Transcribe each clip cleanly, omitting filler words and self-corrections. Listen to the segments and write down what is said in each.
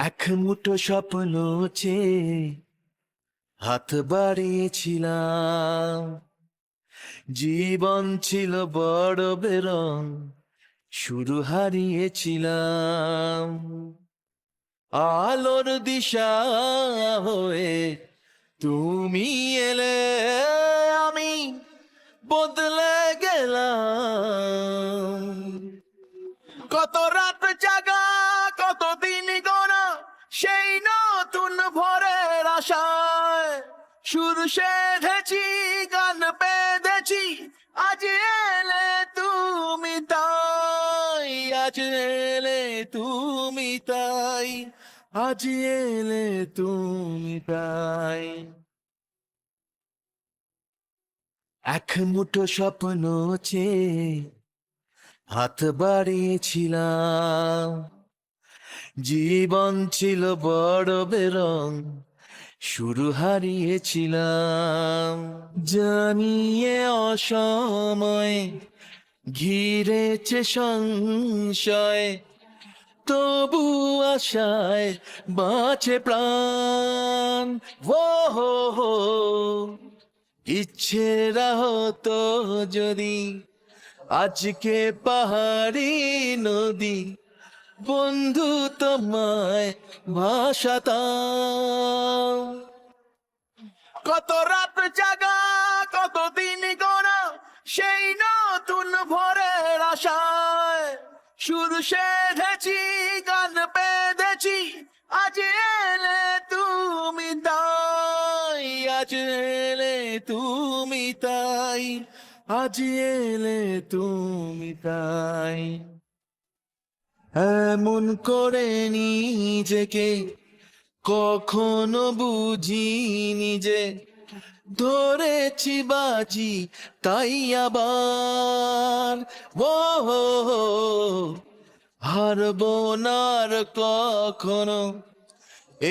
এক মুঠো স্বপ্ন চেয়ে হাত বাড়িয়েছিলাম। জীবন ছিল বড় বেরং, শুরু হারিয়েছিলাম। আলোর দিশা হয়ে তুমি এলে, আমি বদলে গেলাম। কত রাত জাগা, কত দিন গোনা, সেই নতুন ভোরের আশায় সুর সেধেছি, গান বেঁধেছি। আজ এলে তুমি তাই, আজ এলে তুমি তাই, আজ এলে তুমি তাই। এক মুঠো স্বপ্ন চেয়ে হাত বাড়িয়েছিলাম। জীবন ছিল বড় বেরং, শুরু হারিয়েছিলাম। জানিয়ে অসময়ে ঘিরেছে সংশয়, তবু আশায় বাঁচে প্রাণ। ও হো হো, ইচ্ছেরা হতো যদি আজকে পাহাড়ি নদী বন্ধু তোমায় ভাসাতাম। কত রাত জাগা, কত দিন গোনা, সেই নতুন ভোরের আশায় সুর সেধেছি, গান বেঁধেছি। আজ এলে তুমি তাই, আজ এলে তুমি তাই, আজ এলে তুমি তাই। এমন করে নিজেকে কখনো বুঝিনি যে ধরেছি বাজি তাই আবার। ও হো হো, হারবো না আর কখনো,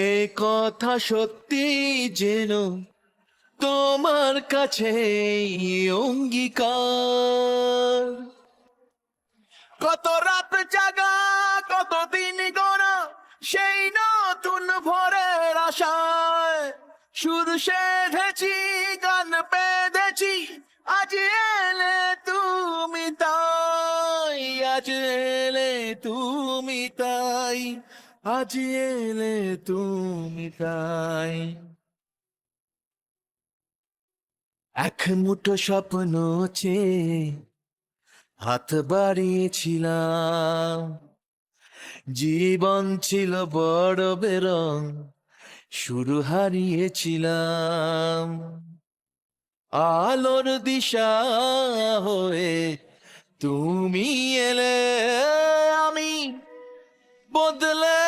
এ কথা সত্যি যেন তোমার কাছে অঙ্গীকার। কত রাত জাগা, কত দিন গোনা, সেই নতুন ভোরের আশায় সুর সেধেছি, গান বেঁধেছি। আজ এলে তুমি তাই, আজ এলে তুমি তাই, আজ এলে তুমি তাই। এক মুঠো স্বপ্ন চেয়ে হাত বাড়িয়েছিলাম। জীবন ছিল বড় বেরং, শুরু হারিয়েছিলাম। আলোর দিশা হয়ে তুমি এলে, আমি বদলে